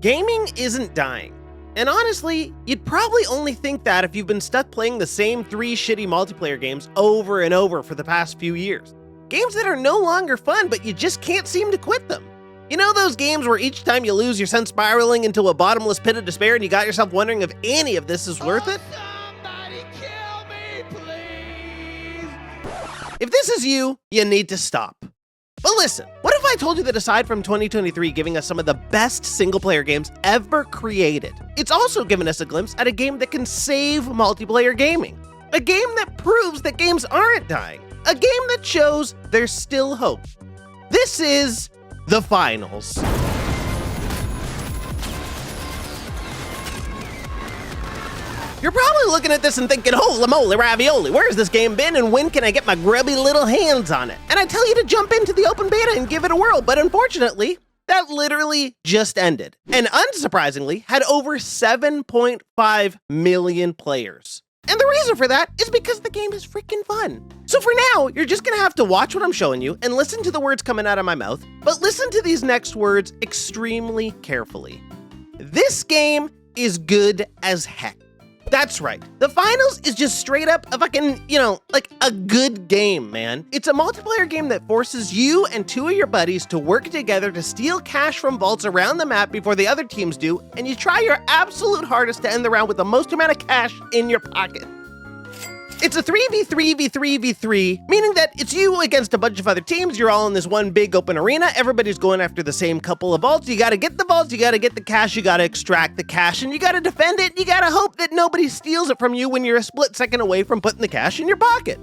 Gaming isn't dying. And honestly, you'd probably only think that if you've been stuck playing the same 3 shitty multiplayer games over and over for the past few years. Games that are no longer fun, but you just can't seem to quit them. You know those games where each time you lose, you're sent spiraling into a bottomless pit of despair and you got yourself wondering if any of this is worth it? Somebody kill me, please! If this is you, you need to stop. But listen, what if I told you that aside from 2023 giving us some of the best single-player games ever created, it's also given us a glimpse at a game that can save multiplayer gaming. A game that proves that games aren't dying. A game that shows there's still hope. This is The Finals. You're probably looking at this and thinking, holy moly ravioli, where's this game been and when can I get my grubby little hands on it? And I tell you to jump into the open beta and give it a whirl, but unfortunately, that literally just ended. And unsurprisingly, had over 7.5 million players. And the reason for that is because the game is freaking fun. So for now, you're just gonna have to watch what I'm showing you and listen to the words coming out of my mouth, but listen to these next words extremely carefully. This game is good as heck. That's right. The Finals is just straight up a fucking, like a good game, man. It's a multiplayer game that forces you and 2 of your buddies to work together to steal cash from vaults around the map before the other teams do, and you try your absolute hardest to end the round with the most amount of cash in your pocket. It's a 3v3v3v3, meaning that it's you against a bunch of other teams. You're all in this one big open arena. Everybody's going after the same couple of vaults. You gotta get the vaults, you gotta get the cash, you gotta extract the cash, and you gotta defend it. You gotta hope that nobody steals it from you when you're a split second away from putting the cash in your pocket.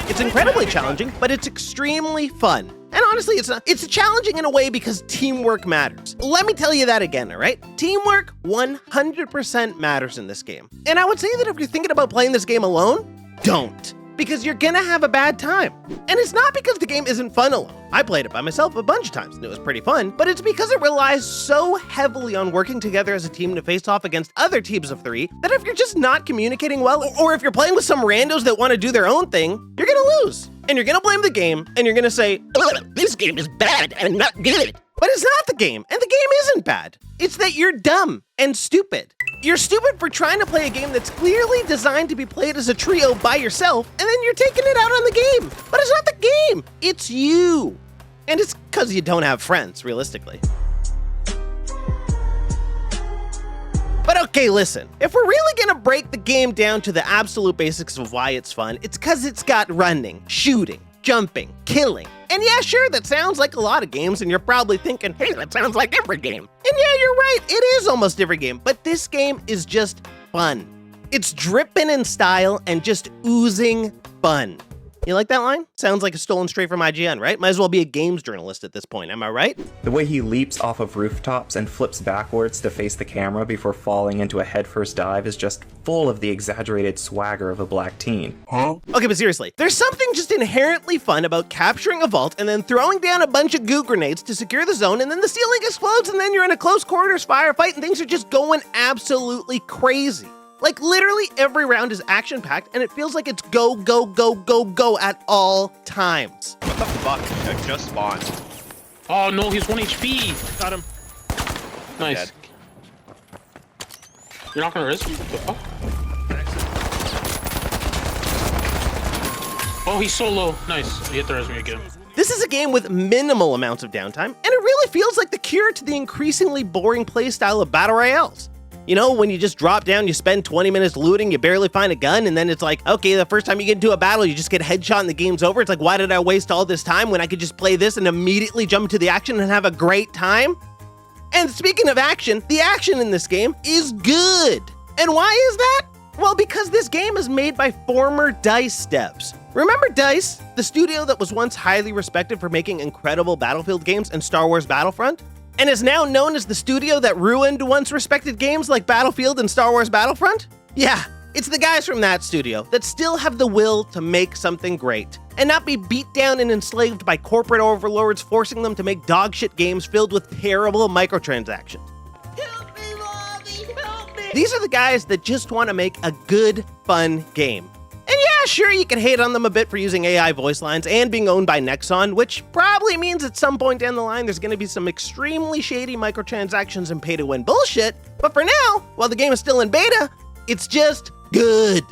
It's incredibly challenging, but it's extremely fun. And honestly, it's challenging in a way because teamwork matters. Let me tell you that again, all right? Teamwork 100% matters in this game. And I would say that if you're thinking about playing this game alone, don't. Because you're gonna have a bad time. And it's not because the game isn't fun alone. I played it by myself a bunch of times and it was pretty fun, but it's because it relies so heavily on working together as a team to face off against other teams of 3 that if you're just not communicating well, or if you're playing with some randos that want to do their own thing, you're gonna lose. And you're gonna blame the game, and you're gonna say, this game is bad and not good. But it's not the game, and the game isn't bad. It's that you're dumb and stupid. You're stupid for trying to play a game that's clearly designed to be played as a trio by yourself, and then you're taking it out on the game. But it's not the game, it's you. And it's because you don't have friends, realistically. But okay, listen, if we're really gonna break the game down to the absolute basics of why it's fun, it's because it's got running, shooting, jumping, killing. And yeah, sure, that sounds like a lot of games, and you're probably thinking, hey, that sounds like every game. And yeah, you're right, it is almost every game, but this game is just fun. It's dripping in style and just oozing fun. You like that line? Sounds like it's stolen straight from IGN, right? Might as well be a games journalist at this point, am I right? The way he leaps off of rooftops and flips backwards to face the camera before falling into a headfirst dive is just full of the exaggerated swagger of a black teen. Huh? Okay, but seriously, there's something just inherently fun about capturing a vault and then throwing down a bunch of goo grenades to secure the zone, and then the ceiling explodes and then you're in a close quarters firefight and things are just going absolutely crazy. Like literally every round is action-packed and it feels like it's go, go, go, go, go at all times. What the fuck? I just spawned. Oh no, he's 1 HP. Got him. Nice. Dead. You're not gonna risk me? What the fuck? Oh, he's so low. Nice. You hit the resume again. This is a game with minimal amounts of downtime, and it really feels like the cure to the increasingly boring playstyle of battle royales. You know, when you just drop down, you spend 20 minutes looting, you barely find a gun, and then it's like, okay, the first time you get into a battle, you just get headshot and the game's over. It's like, why did I waste all this time when I could just play this and immediately jump into the action and have a great time? And speaking of action, the action in this game is good. And why is that? Well, because this game is made by former DICE devs. Remember DICE, the studio that was once highly respected for making incredible Battlefield games and Star Wars Battlefront? And is now known as the studio that ruined once respected games like Battlefield and Star Wars Battlefront? Yeah, it's the guys from that studio that still have the will to make something great and not be beat down and enslaved by corporate overlords forcing them to make dogshit games filled with terrible microtransactions. Help me, Mommy! Help me! These are the guys that just want to make a good, fun game. And yeah, sure, you can hate on them a bit for using AI voice lines and being owned by Nexon, which probably means at some point down the line there's going to be some extremely shady microtransactions and pay-to-win bullshit. But for now, while the game is still in beta, it's just good.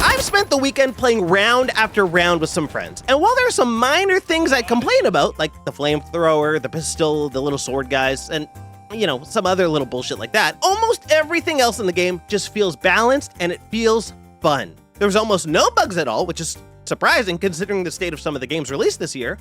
I've spent the weekend playing round after round with some friends, and while there are some minor things I complain about, like the flamethrower, the pistol, the little sword guys, and you know, some other little bullshit like that, almost everything else in the game just feels balanced and it feels fun. There's almost no bugs at all, which is surprising considering the state of some of the games released this year.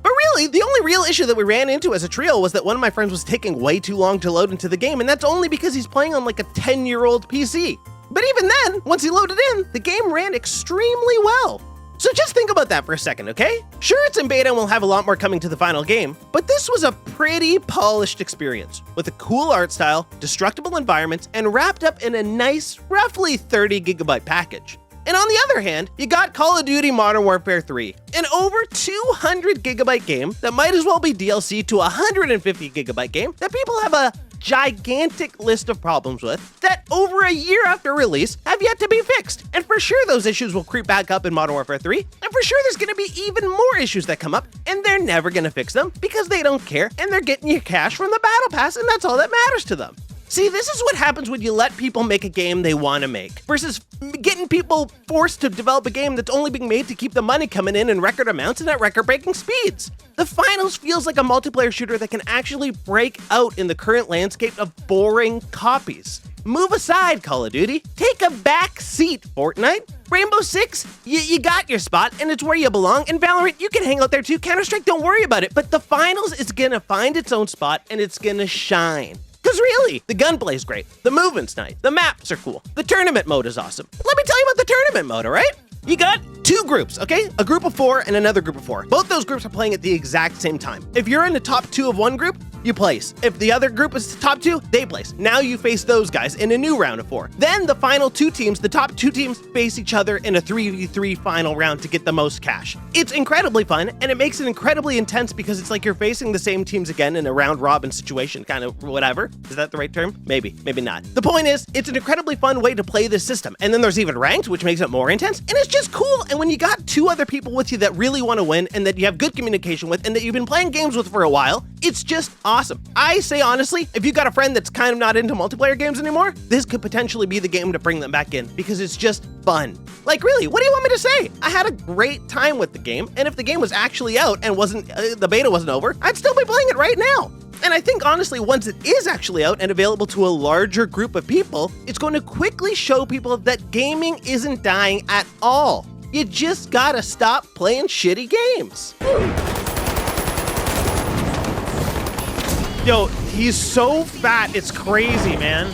But really, the only real issue that we ran into as a trio was that one of my friends was taking way too long to load into the game, and that's only because he's playing on like a 10-year-old PC. But even then, once he loaded in, the game ran extremely well. So just think about that for a second, okay? Sure, it's in beta and we'll have a lot more coming to the final game, but this was a pretty polished experience with a cool art style, destructible environments, and wrapped up in a nice, roughly 30 gigabyte package. And on the other hand, you got Call of Duty Modern Warfare 3, an over 200 gigabyte game that might as well be DLC to a 150 gigabyte game that people have a gigantic list of problems with that over a year after release have yet to be fixed. And for sure those issues will creep back up in Modern Warfare 3, and for sure there's gonna be even more issues that come up, and they're never gonna fix them because they don't care and they're getting your cash from the Battle Pass, and that's all that matters to them. See, this is what happens when you let people make a game they want to make, versus getting people forced to develop a game that's only being made to keep the money coming in record amounts and at record-breaking speeds. The Finals feels like a multiplayer shooter that can actually break out in the current landscape of boring copies. Move aside, Call of Duty. Take a back seat, Fortnite. Rainbow Six, you got your spot, and it's where you belong. And Valorant, you can hang out there too. Counter-Strike, don't worry about it. But the Finals is gonna find its own spot, and it's gonna shine. Because really, the gunplay is great, the movement's nice, the maps are cool, the tournament mode is awesome. Let me tell you about the tournament mode, all right? You got two groups, okay? A group of 4 and another group of 4. Both those groups are playing at the exact same time. If you're in the top 2 of one group, you place. If the other group is top 2, they place. Now you face those guys in a new round of 4. Then the final 2 teams, the top 2 teams, face each other in a 3v3 final round to get the most cash. It's incredibly fun, and it makes it incredibly intense because it's like you're facing the same teams again in a round robin situation, kind of whatever. Is that the right term? Maybe, maybe not. The point is, it's an incredibly fun way to play this system. And then there's even ranked, which makes it more intense, and it's just cool. And when you got 2 other people with you that really want to win and that you have good communication with and that you've been playing games with for a while, it's just awesome. I say honestly, if you got a friend that's kind of not into multiplayer games anymore, this could potentially be the game to bring them back in because it's just fun. Like really, what do you want me to say? I had a great time with the game, and if the game was actually out and the beta wasn't over, I'd still be playing it right now. And I think honestly, once it is actually out and available to a larger group of people, it's going to quickly show people that gaming isn't dying at all. You just gotta stop playing shitty games. Yo, he's so fat, it's crazy, man.